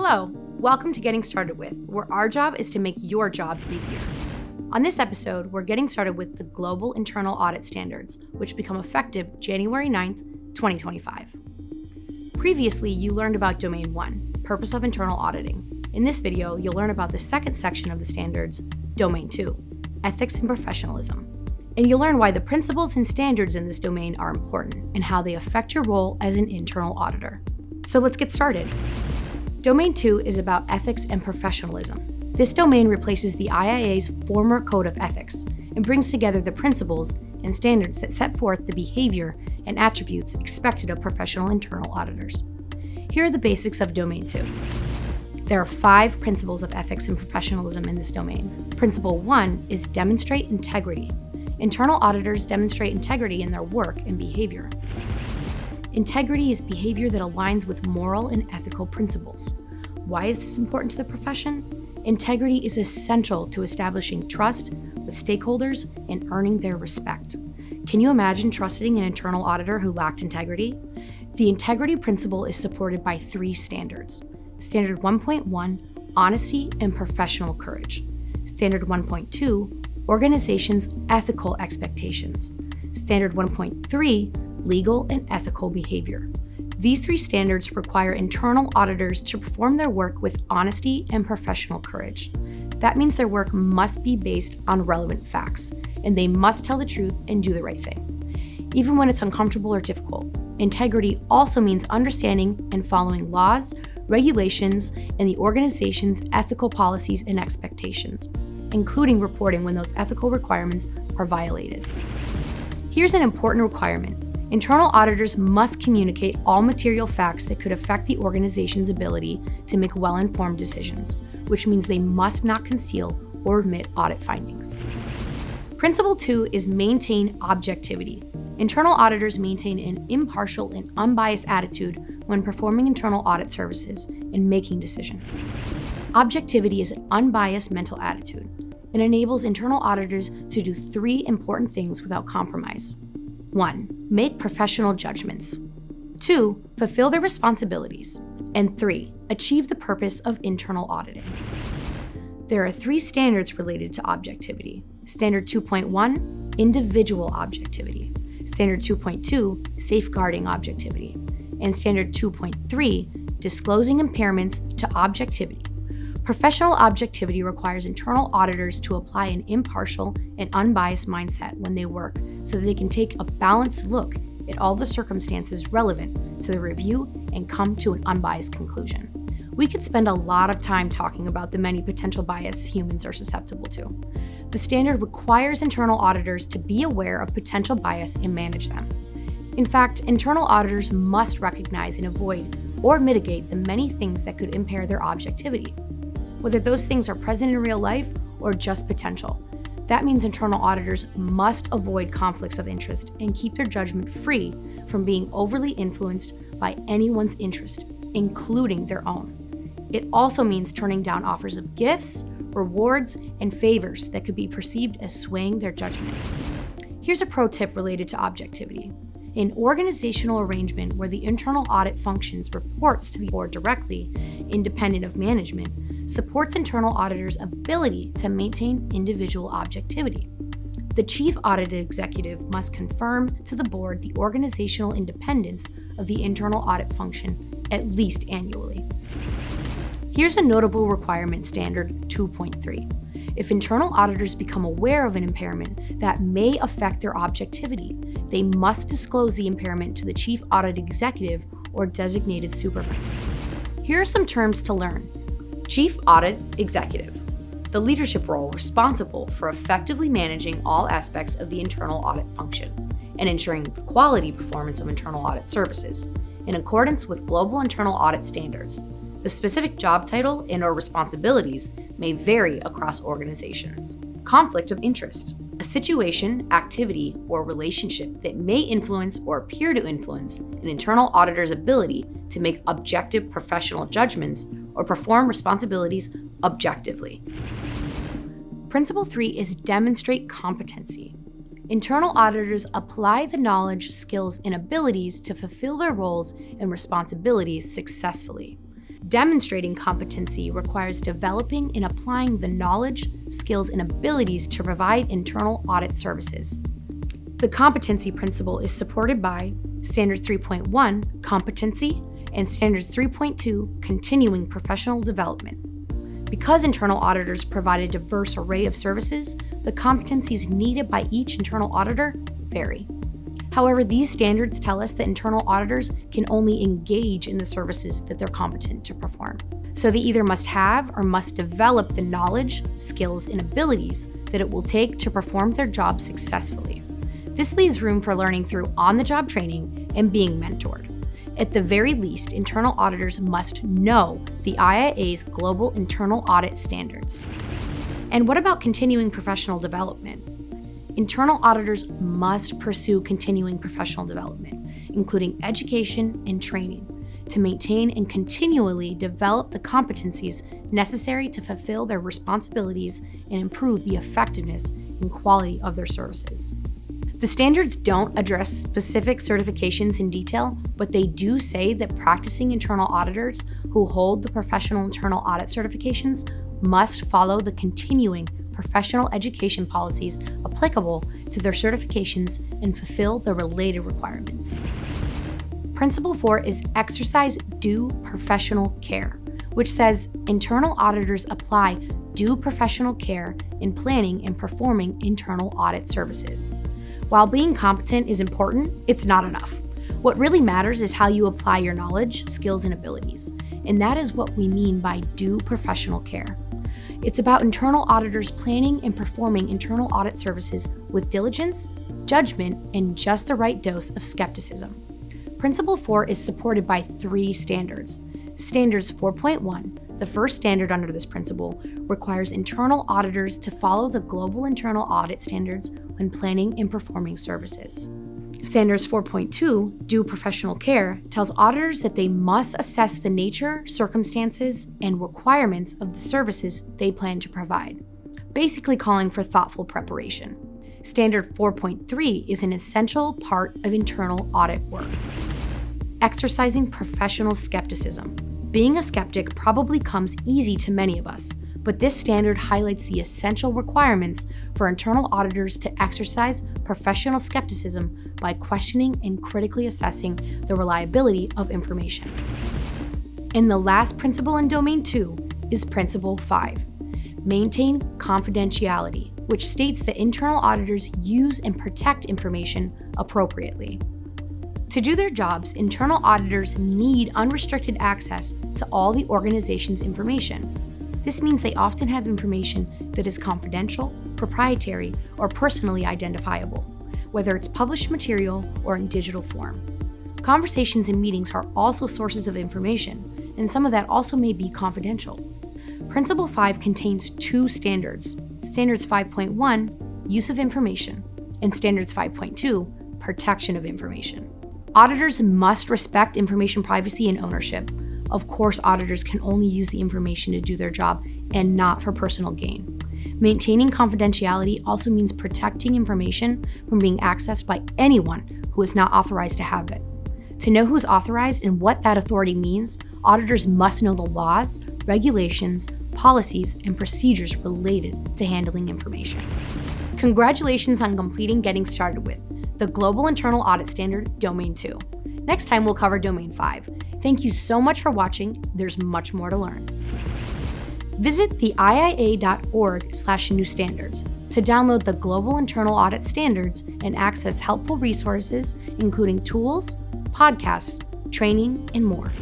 Hello, welcome to Getting Started With, where our job is to make your job easier. On this episode, we're getting started with the Global Internal Audit Standards, which become effective January 9th, 2025. Previously, you learned about Domain 1, Purpose of Internal Auditing. In this video, you'll learn about the second section of the standards, Domain 2, Ethics and Professionalism. And you'll learn why the principles and standards in this domain are important and how they affect your role as an internal auditor. So let's get started. Domain 2 is about ethics and professionalism. This domain replaces the IIA's former Code of Ethics and brings together the principles and standards that set forth the behavior and attributes expected of professional internal auditors. Here are the basics of Domain 2. There are 5 principles of ethics and professionalism in this domain. Principle 1 is demonstrate integrity. Internal auditors demonstrate integrity in their work and behavior. Integrity is behavior that aligns with moral and ethical principles. Why is this important to the profession? Integrity is essential to establishing trust with stakeholders and earning their respect. Can you imagine trusting an internal auditor who lacked integrity? The integrity principle is supported by 3 standards. Standard 1.1, honesty and professional courage. Standard 1.2, organization's ethical expectations. Standard 1.3, legal and ethical behavior. These 3 standards require internal auditors to perform their work with honesty and professional courage. That means their work must be based on relevant facts, and they must tell the truth and do the right thing, even when it's uncomfortable or difficult. Integrity also means understanding and following laws, regulations, and the organization's ethical policies and expectations, including reporting when those ethical requirements are violated. Here's an important requirement. Internal auditors must communicate all material facts that could affect the organization's ability to make well-informed decisions, which means they must not conceal or omit audit findings. Principle 2 is maintain objectivity. Internal auditors maintain an impartial and unbiased attitude when performing internal audit services and making decisions. Objectivity is an unbiased mental attitude. It enables internal auditors to do 3 important things without compromise. 1. Make professional judgments. 2. Fulfill their responsibilities. And 3. Achieve the purpose of internal auditing. There are 3 standards related to objectivity. Standard 2.1, individual objectivity. Standard 2.2, safeguarding objectivity. And Standard 2.3, disclosing impairments to objectivity. Professional objectivity requires internal auditors to apply an impartial and unbiased mindset when they work so that they can take a balanced look at all the circumstances relevant to the review and come to an unbiased conclusion. We could spend a lot of time talking about the many potential bias humans are susceptible to. The standard requires internal auditors to be aware of potential bias and manage them. In fact, internal auditors must recognize and avoid or mitigate the many things that could impair their objectivity, whether those things are present in real life or just potential. That means internal auditors must avoid conflicts of interest and keep their judgment free from being overly influenced by anyone's interest, including their own. It also means turning down offers of gifts, rewards, and favors that could be perceived as swaying their judgment. Here's a pro tip related to objectivity. An organizational arrangement where the internal audit functions reports to the board directly, independent of management, supports internal auditors' ability to maintain individual objectivity. The chief audit executive must confirm to the board the organizational independence of the internal audit function at least annually. Here's a notable requirement, Standard 2.3. If internal auditors become aware of an impairment that may affect their objectivity, they must disclose the impairment to the chief audit executive or designated supervisor. Here are some terms to learn. Chief Audit Executive, the leadership role responsible for effectively managing all aspects of the internal audit function and ensuring the quality performance of internal audit services in accordance with Global Internal Audit Standards. The specific job title and/or responsibilities may vary across organizations. Conflict of interest, a situation, activity, or relationship that may influence or appear to influence an internal auditor's ability to make objective professional judgments or perform responsibilities objectively. Principle 3 is demonstrate competency. Internal auditors apply the knowledge, skills, and abilities to fulfill their roles and responsibilities successfully. Demonstrating competency requires developing and applying the knowledge, skills, and abilities to provide internal audit services. The competency principle is supported by Standards 3.1, Competency, and Standards 3.2, Continuing Professional Development. Because internal auditors provide a diverse array of services, the competencies needed by each internal auditor vary. However, these standards tell us that internal auditors can only engage in the services that they're competent to perform. So they either must have or must develop the knowledge, skills, and abilities that it will take to perform their job successfully. This leaves room for learning through on-the-job training and being mentored. At the very least, internal auditors must know the IIA's Global Internal Audit Standards. And what about continuing professional development? Internal auditors must pursue continuing professional development, including education and training, to maintain and continually develop the competencies necessary to fulfill their responsibilities and improve the effectiveness and quality of their services. The standards don't address specific certifications in detail, but they do say that practicing internal auditors who hold the professional internal audit certifications must follow the continuing professional education policies applicable to their certifications and fulfill the related requirements. Principle 4 is exercise due professional care, which says internal auditors apply due professional care in planning and performing internal audit services. While being competent is important, it's not enough. What really matters is how you apply your knowledge, skills, and abilities, and that is what we mean by due professional care. It's about internal auditors planning and performing internal audit services with diligence, judgment, and just the right dose of skepticism. Principle 4 is supported by 3 standards. Standards 4.1, the first standard under this principle, requires internal auditors to follow the Global Internal Audit Standards when planning and performing services. Standards 4.2, due professional care, tells auditors that they must assess the nature, circumstances, and requirements of the services they plan to provide, basically calling for thoughtful preparation. Standard 4.3 is an essential part of internal audit work. Exercising professional skepticism. Being a skeptic probably comes easy to many of us, but this standard highlights the essential requirements for internal auditors to exercise professional skepticism by questioning and critically assessing the reliability of information. And the last principle in Domain 2 is Principle 5, maintain confidentiality, which states that internal auditors use and protect information appropriately. To do their jobs, internal auditors need unrestricted access to all the organization's information. This means they often have information that is confidential, proprietary, or personally identifiable, whether it's published material or in digital form. Conversations and meetings are also sources of information, and some of that also may be confidential. Principle 5 contains 2 standards, Standards 5.1, use of information, and Standards 5.2, protection of information. Auditors must respect information privacy and ownership. Of course, auditors can only use the information to do their job and not for personal gain. Maintaining confidentiality also means protecting information from being accessed by anyone who is not authorized to have it. To know who is authorized and what that authority means, auditors must know the laws, regulations, policies, and procedures related to handling information. Congratulations on completing Getting Started With the Global Internal Audit Standard, Domain 2. Next time we'll cover Domain 5. Thank you so much for watching. There's much more to learn. Visit the IIA.org/new standards to download the Global Internal Audit Standards and access helpful resources, including tools, podcasts, training, and more.